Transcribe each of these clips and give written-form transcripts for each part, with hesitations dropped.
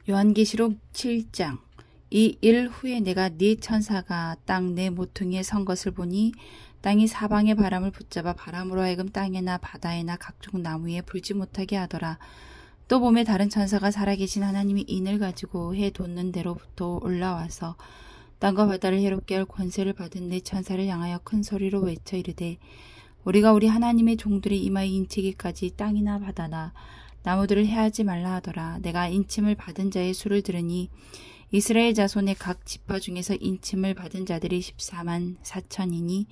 요한계시록 7장. 이 일 후에 내가 네 천사가 땅 내 모퉁이에 선 것을 보니 땅이 사방의 바람을 붙잡아 바람으로 하여금 땅에나 바다에나 각종 나무에 불지 못하게 하더라. 또 봄에 다른 천사가 살아계신 하나님이 인을 가지고 해 돋는 데로부터 올라와서 땅과 바다를 해롭게 할 권세를 받은 네 천사를 향하여 큰 소리로 외쳐 이르되 우리가 우리 하나님의 종들의 이마에 인치기까지 땅이나 바다나 나무들을 해하지 말라 하더라. 내가 인침을 받은 자의 수를 들으니 이스라엘 자손의 각 지파 중에서 인침을 받은 자들이 14만 4천이니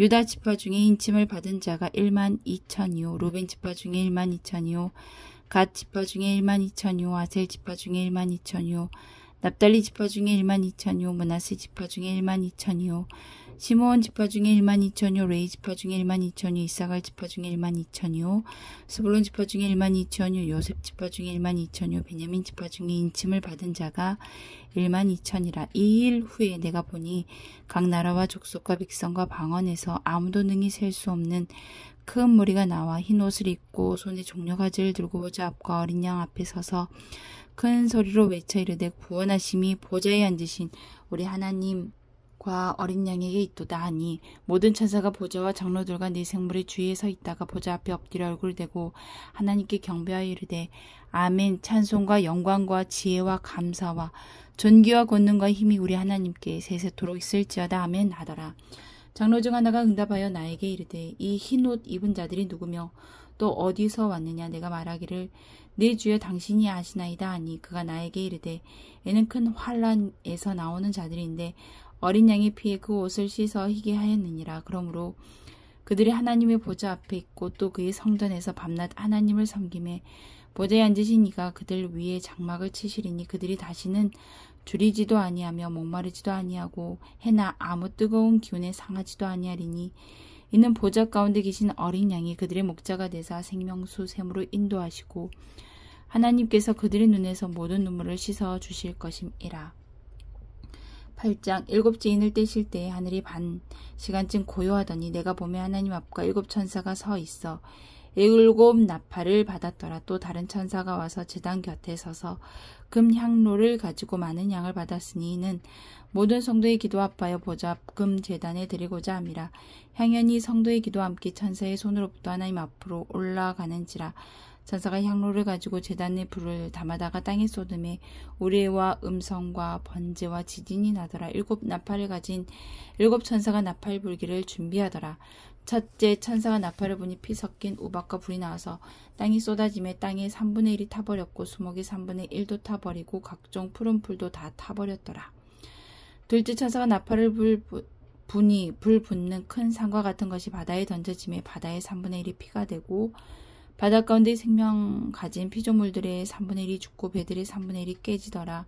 유다 지파 중에 인침을 받은 자가 1만 2천이요 루벤 지파 중에 1만 2천이요 갓 지파 중에 1만 2천이요 아셀 지파 중에 1만 2천이요 납달리 지파 중에 1만 2천이요 므낫세 지파 중에 1만 2천이요 시므온 지파 중에 1만 2천이요 레위 지파 중에 1만 2천이요 이사갈 지파 중에 1만 2천이요 스불론 지파 중에 1만 2천이요 요셉 지파 중에 1만 2천이요 베냐민 지파 중에 인침을 받은 자가 1만 2천이라. 이 일 후에 내가 보니 각 나라와 족속과 백성과 방언에서 아무도 능히 셀 수 없는 큰 무리가 나와 흰 옷을 입고 손에 종려가지를 들고 보좌 앞과 어린 양 앞에 서서 큰 소리로 외쳐 이르되 구원하심이 보좌에 앉으신 우리 하나님과 어린 양에게 있도다 하니 모든 천사가 보좌와 장로들과 네 생물의 주위에 서 있다가 보좌 앞에 엎드려 얼굴을 대고 하나님께 경배하여 이르되 아멘. 찬송과 영광과 지혜와 감사와 존귀와 권능과 힘이 우리 하나님께 세세토록 있을지어다. 아멘 하더라. 장로 중 하나가 응답하여 나에게 이르되 이 흰 옷 입은 자들이 누구며 또 어디서 왔느냐. 내가 말하기를 네 주여 당신이 아시나이다 하니 그가 나에게 이르되 이는 큰 환란에서 나오는 자들인데 어린 양의 피에 그 옷을 씻어 희게 하였느니라. 그러므로 그들이 하나님의 보좌 앞에 있고 또 그의 성전에서 밤낮 하나님을 섬김에 보좌에 앉으신 이가 그들 위에 장막을 치시리니 그들이 다시는 줄이지도 아니하며 목마르지도 아니하고 해나 아무 뜨거운 기운에 상하지도 아니하리니 이는 보좌 가운데 계신 어린 양이 그들의 목자가 되사 생명수 샘으로 인도하시고 하나님께서 그들의 눈에서 모든 눈물을 씻어 주실 것임이라. 8장. 일곱 제인을 떼실 때에 하늘이 반 시간쯤 고요하더니 내가 보매 하나님 앞과 일곱 천사가 서 있어 일곱 나팔을 받았더라. 또 다른 천사가 와서 제단 곁에 서서 금 향로를 가지고 많은 양을 받았으니 이는 모든 성도의 기도 아파여 보좌 앞 금 제단에 드리고자 함이라. 향연이 성도의 기도와 함께 천사의 손으로부터 하나님 앞으로 올라가는지라. 천사가 향로를 가지고 제단에 불을 담아다가 땅에 쏟음에 우레와 음성과 번제와 지진이 나더라. 일곱 나팔을 가진 일곱 천사가 나팔 불기를 준비하더라. 첫째 천사가 나팔을 부니 피 섞인 우박과 불이 나와서 땅이 쏟아짐에 땅의 3분의 1이 타버렸고 수목의 3분의 1도 타버리고 각종 푸른 풀도 다 타버렸더라. 둘째 천사가 나팔을 부니 불 붙는 큰 산과 같은 것이 바다에 던져짐에 바다의 3분의 1이 피가 되고 바다 가운데 생명 가진 피조물들의 3분의 1이 죽고 배들의 3분의 1이 깨지더라.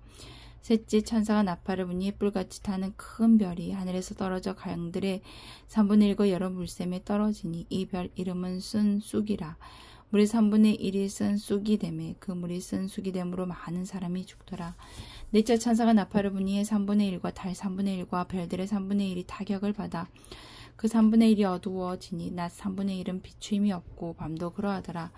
셋째 천사가 나팔을 부니 뿔같이 타는 큰 별이 하늘에서 떨어져 강들의 3분의 1과 여러 물샘에 떨어지니 이 별 이름은 쓴 쑥이라. 물의 3분의 1이 쓴 쑥이 되매 그 물이 쓴 쑥이 됨으로 많은 사람이 죽더라. 넷째 천사가 나팔을 부니 해 3분의 1과 달 3분의 1과 별들의 3분의 1이 타격을 받아 그 3분의 1이 어두워지니 낮 3분의 1은 비추임이 없고 밤도 그러하더라.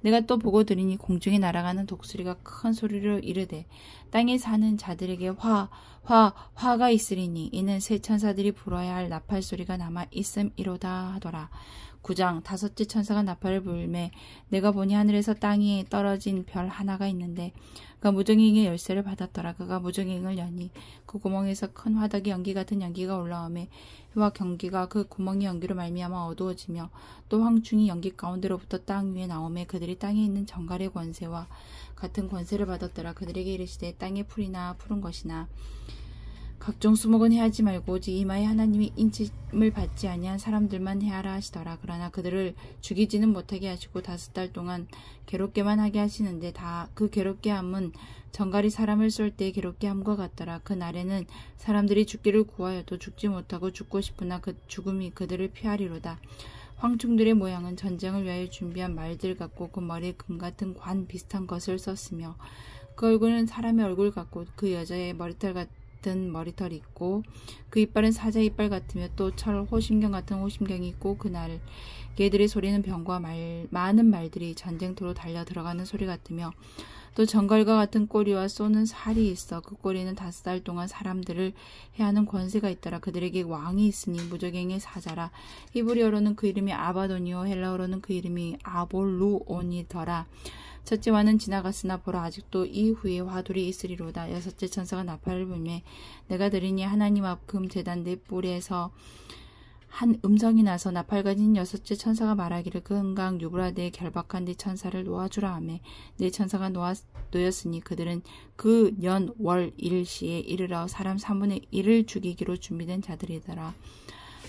내가 또 보고 들으니 공중에 날아가는 독수리가 큰 소리로 이르되 땅에 사는 자들에게 화가 있으리니 이는 새 천사들이 불어야 할 나팔 소리가 남아 있음이로다 하더라. 9장. 다섯째 천사가 나팔을 불매 내가 보니 하늘에서 땅에 떨어진 별 하나가 있는데 그가 무정행의 열쇠를 받았더라. 그가 무정행을 여니 그 구멍에서 큰 화덕이 연기 같은 연기가 올라오매 해와 경기가 그 구멍의 연기로 말미암아 어두워지며 또 황충이 연기 가운데로부터 땅 위에 나오매 그들이 땅에 있는 정갈의 권세와 같은 권세를 받았더라. 그들에게 이르시되 땅의 풀이나 푸른 것이나 각종 수목은 해하지 말고 오직 이마에 하나님이 인침을 받지 아니한 사람들만 해하라 하시더라. 그러나 그들을 죽이지는 못하게 하시고 5달 동안 괴롭게만 하게 하시는데 다 그 괴롭게 함은 정갈이 사람을 쏠 때 괴롭게 함과 같더라. 그 날에는 사람들이 죽기를 구하여도 죽지 못하고 죽고 싶으나 그 죽음이 그들을 피하리로다. 황충들의 모양은 전쟁을 위하여 준비한 말들 같고 그 머리에 금 같은 관 비슷한 것을 썼으며 그 얼굴은 사람의 얼굴 같고 그 여자의 머리털 같은 머리털이 있고 그 이빨은 사자 이빨 같으며 또 철 호심경 같은 호심경이 있고 그날 개들의 소리는 병과 많은 말들이 전쟁터로 달려 들어가는 소리 같으며 또 정갈과 같은 꼬리와 쏘는 살이 있어 그 꼬리는 5달 동안 사람들을 해하는 권세가 있더라. 그들에게 왕이 있으니 무저갱의 사자라. 히브리어로는 그 이름이 아바돈이요 헬라어로는 그 이름이 아볼루온이더라. 첫째 왕은 지나갔으나 보라 아직도 이후에 화둘이 있으리로다. 여섯째 천사가 나팔을 불매 내가 들으니 하나님 앞 금 제단 네 뿔에서 한 음성이 나서 나팔 가진 여섯째 천사가 말하기를 그 은강 유브라데에 결박한 네 천사를 놓아주라 하매 네 천사가 놓였으니 그들은 그 년 월 일시에 이르러 사람 3분의 1을 죽이기로 준비된 자들이더라.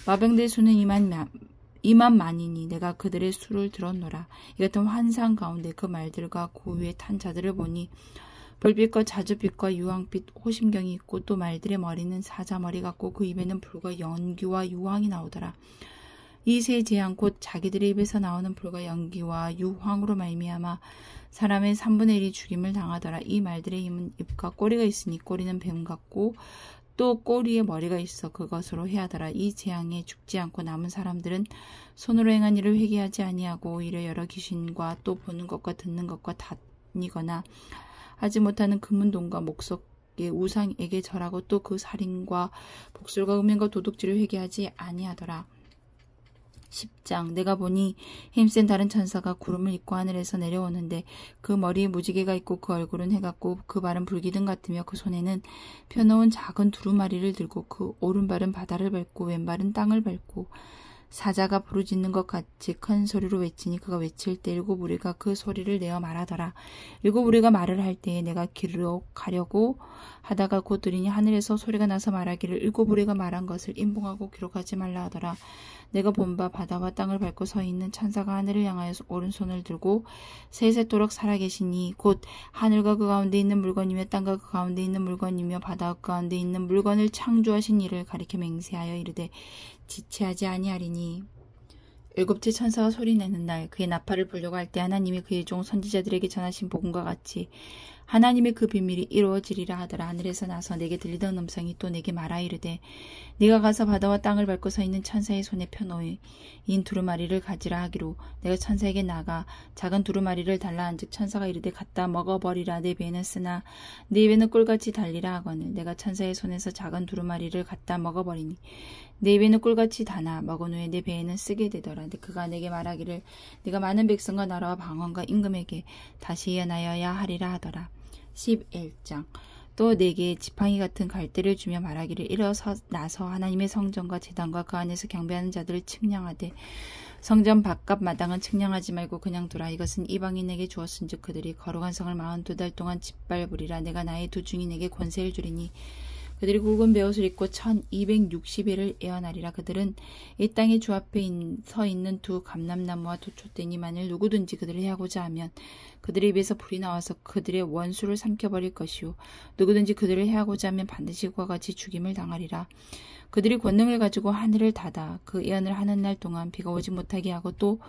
마병대 수는 2만만이니 내가 그들의 수를 들었노라. 이 같은 환상 가운데 그 말들과 그 위에 탄 자들을 보니 별빛과 자주빛과 유황빛 호심경이 있고 또 말들의 머리는 사자머리 같고 그 입에는 불과 연기와 유황이 나오더라. 이 세 재앙 곧 자기들의 입에서 나오는 불과 연기와 유황으로 말미암아 사람의 3분의 1이 죽임을 당하더라. 이 말들의 힘은 입과 꼬리가 있으니 꼬리는 뱀 같고 또 꼬리에 머리가 있어 그것으로 해하더라. 이 재앙에 죽지 않고 남은 사람들은 손으로 행한 일을 회개하지 아니하고 오히려 여러 귀신과 또 보는 것과 듣는 것과 다니거나 하지 못하는 금은동과 목석의 우상에게 절하고 또 그 살인과 복술과 음행과 도둑질을 회개하지 아니하더라. 10장 내가 보니 힘센 다른 천사가 구름을 입고 하늘에서 내려오는데 그 머리에 무지개가 있고 그 얼굴은 해 같고 그 발은 불기둥 같으며 그 손에는 펴놓은 작은 두루마리를 들고 그 오른발은 바다를 밟고 왼발은 땅을 밟고 사자가 부르짖는 것 같이 큰 소리로 외치니 그가 외칠 때 7무리가 그 소리를 내어 말하더라. 7무리가 말을 할 때에 내가 기록하려고 하다가 곧 들으니 하늘에서 소리가 나서 말하기를 7무리가 말한 것을 인봉하고 기록하지 말라 하더라. 내가 본 바 바다와 땅을 밟고 서 있는 천사가 하늘을 향하여 오른손을 들고 세세토록 살아계시니 곧 하늘과 그 가운데 있는 물건이며 땅과 그 가운데 있는 물건이며 바다 그 가운데 있는 물건을 창조하신 이를 가리켜 맹세하여 이르되 지체하지 아니하리니. 7째 천사가 소리내는 날 그의 나팔을 불려고 할 때 하나님이 그의 종 선지자들에게 전하신 복음과 같이 하나님의 그 비밀이 이루어지리라 하더라. 하늘에서 나서 내게 들리던 음성이 또 내게 말하 이르되 네가 가서 바다와 땅을 밟고 서 있는 천사의 손에 펴놓인 두루마리를 가지라 하기로 내가 천사에게 나가 작은 두루마리를 달라 한즉 천사가 이르되 갖다 먹어버리라. 내 배는 쓰나 내 입에는 꿀같이 달리라 하거늘 내가 천사의 손에서 작은 두루마리를 갖다 먹어버리니 내 입에는 꿀같이 다나 먹은 후에 내 배에는 쓰게 되더라. 근데 그가 내게 말하기를 네가 많은 백성과 나라와 방언과 임금에게 다시 예언하여야 하리라 하더라. 11장 또 내게 지팡이 같은 갈대를 주며 말하기를 일어서 나서 하나님의 성전과 제단과 그 안에서 경배하는 자들을 측량하되 성전 바깥 마당은 측량하지 말고 그냥 두라. 이것은 이방인에게 주었은즉 그들이 거룩한 성을 42달 동안 짓밟으리라. 내가 나의 두 증인에게 권세를 주리니 그들이 굵은 베옷을 입고 1260일을 예언하리라. 그들은 이 땅의 주 앞에 서 있는 두 감람나무와 두 촛대니 만일 누구든지 그들을 해하고자 하면 그들의 입에서 불이 나와서 그들의 원수를 삼켜버릴 것이요 누구든지 그들을 해하고자 하면 반드시 그와 같이 죽임을 당하리라. 그들이 권능을 가지고 하늘을 닫아 그 예언을 하는 날 동안 비가 오지 못하게 하고 또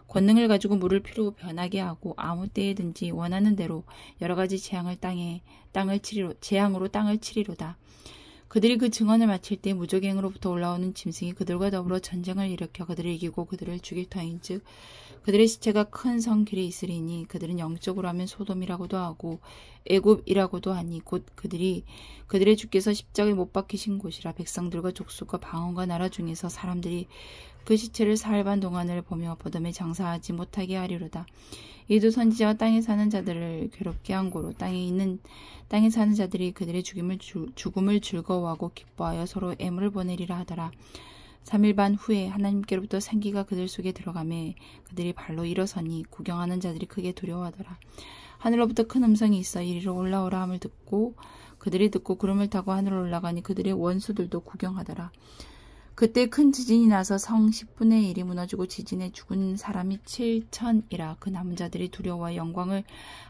권능을 가지고 물을 피로 변하게 하고 아무 때에든지 원하는 대로 여러 가지 재앙으로 땅을 치리로다. 그들이 그 증언을 마칠 때 무저갱으로부터 올라오는 짐승이 그들과 더불어 전쟁을 일으켜 그들을 이기고 그들을 죽일 터인즉 그들의 시체가 큰 성 길에 있으리니 그들은 영적으로 하면 소돔이라고도 하고 애굽이라고도 하니 곧 그들의 주께서 십자가에 못 박히신 곳이라. 백성들과 족속과 방언과 나라 중에서 사람들이 그 시체를 사흘 반 동안을 보며 버덤에 장사하지 못하게 하리로다. 이 두 선지자와 땅에 사는 자들을 괴롭게 한 고로 땅에 사는 자들이 그들의 죽음을 즐거워하고 기뻐하여 서로 애물을 보내리라 하더라. 3일 반 후에 하나님께로부터 생기가 그들 속에 들어가매 그들이 발로 일어서니 구경하는 자들이 크게 두려워하더라. 하늘로부터 큰 음성이 있어 이리로 올라오라 함을 듣고 그들이 듣고 구름을 타고 하늘로 올라가니 그들의 원수들도 구경하더라. 그때 큰 지진이 나서 성 10분의 1이 무너지고 지진에 죽은 사람이 7천이라. 그 남은 자들이 두려워와 영광을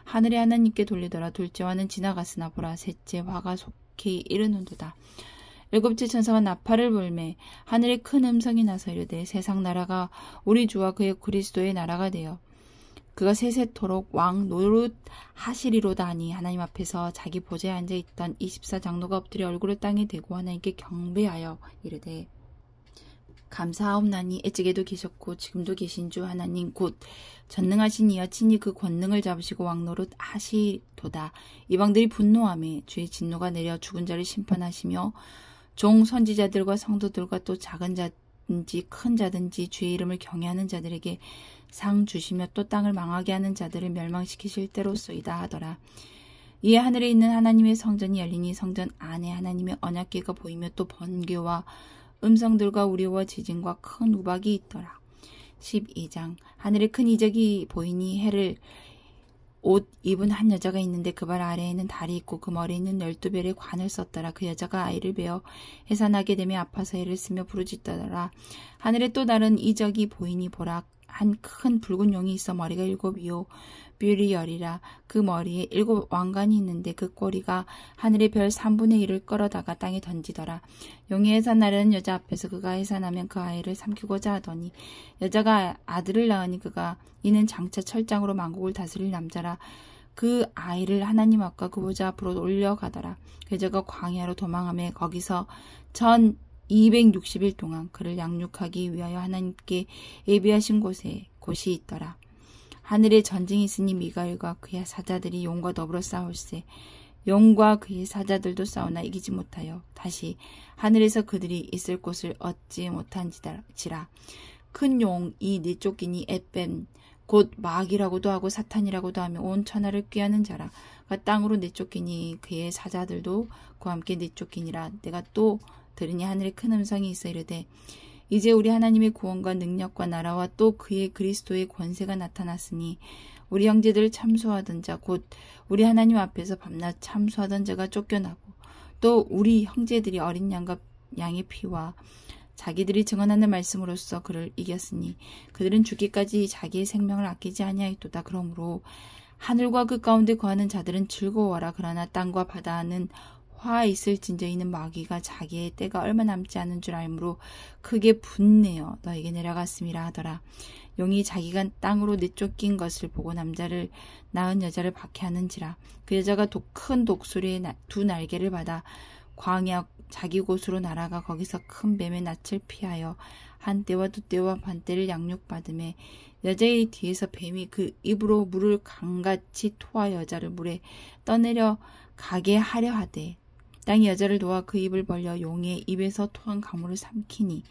하늘의 하나님께 돌리더라. 둘째 화는 지나갔으나 보라 셋째 화가 속히 이르는도다. 7째 천사가 나팔을 불매 하늘에 큰 음성이 나서 이르되 세상 나라가 우리 주와 그의 그리스도의 나라가 되어 그가 세세토록 왕 노릇 하시리로다 하니 하나님 앞에서 자기 보좌에 앉아있던 24장로가 엎드려 얼굴을 땅에 대고 하나님께 경배하여 이르되 감사하옵나니 애찍에도 계셨고 지금도 계신 주 하나님 곧 전능하신 이여 친히 그 권능을 잡으시고 왕노릇 하시도다. 이방들이 분노하며 주의 진노가 내려 죽은 자를 심판하시며 종 선지자들과 성도들과 또 작은 자든지 큰 자든지 주의 이름을 경외하는 자들에게 상 주시며 또 땅을 망하게 하는 자들을 멸망시키실 때로소이다 하더라. 이에 하늘에 있는 하나님의 성전이 열리니 성전 안에 하나님의 언약궤가 보이며 또 번개와 음성들과 우리와 지진과 큰 우박이 있더라. 12장 하늘에 큰 이적이 보이니 해를 옷 입은 한 여자가 있는데 그 발 아래에는 달이 있고 그 머리에는 12별의 관을 썼더라. 그 여자가 아이를 베어 해산하게 되며 아파서 애를 쓰며 부르짖더라. 하늘에 또 다른 이적이 보이니 보라 한 큰 붉은 용이 있어 머리가 7이요 뿔이 10이라. 그 머리에 7 왕관이 있는데 그 꼬리가 하늘의 별 3분의 1을 끌어다가 땅에 던지더라. 용이 해산하려는 여자 앞에서 그가 해산하면 그 아이를 삼키고자 하더니 여자가 아들을 낳으니 이는 장차 철장으로 만국을 다스릴 남자라. 그 아이를 하나님 앞과 그 보좌 앞으로 올려가더라. 그 여자가 광야로 도망하며 거기서 전 260일 동안 그를 양육하기 위하여 하나님께 예비하신 곳이 있더라. 하늘에 전쟁이 있으니 미가엘과 그의 사자들이 용과 더불어 싸울세. 용과 그의 사자들도 싸우나 이기지 못하여 다시 하늘에서 그들이 있을 곳을 얻지 못한지라. 큰 용이 내쫓기니 에뱀 곧 마귀라고도 하고 사탄이라고도 하며 온 천하를 꾀하는 자라. 그가 땅으로 내쫓기니 그의 사자들도 그와 함께 내쫓기니라. 내가 또 들으니 하늘에 큰 음성이 있어 이르되 이제 우리 하나님의 구원과 능력과 나라와 또 그의 그리스도의 권세가 나타났으니 우리 형제들을 참소하던 자 곧 우리 하나님 앞에서 밤낮 참소하던 자가 쫓겨나고 또 우리 형제들이 어린 양의 피와 자기들이 증언하는 말씀으로써 그를 이겼으니 그들은 죽기까지 자기의 생명을 아끼지 아니하였도다. 그러므로 하늘과 그 가운데 거하는 자들은 즐거워하라. 그러나 땅과 바다는 화 있을진저 이는 마귀가 자기의 때가 얼마 남지 않은 줄 알므로 크게 분내어 너에게 내려갔음이라 하더라. 용이 자기가 땅으로 내쫓긴 것을 보고 남자를 낳은 여자를 박해하는지라. 그 여자가 큰 독수리의 2 날개를 받아 광야 자기 곳으로 날아가 거기서 큰 뱀의 낯을 피하여 한 때와 2때와 반 때를 양육받으매 여자의 뒤에서 뱀이 그 입으로 물을 강같이 토하 여자를 물에 떠내려 가게 하려 하되 땅이 여자를 놓아 그 입을 벌려 용의 입에서 토한 강물을 삼키니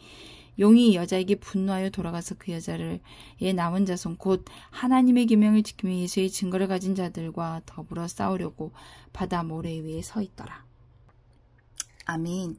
용이 여자에게 분노하여 돌아가서 그 여자를 남은 자손 곧 하나님의 계명을 지키며 예수의 증거를 가진 자들과 더불어 싸우려고 바다 모래 위에 서 있더라. 아멘.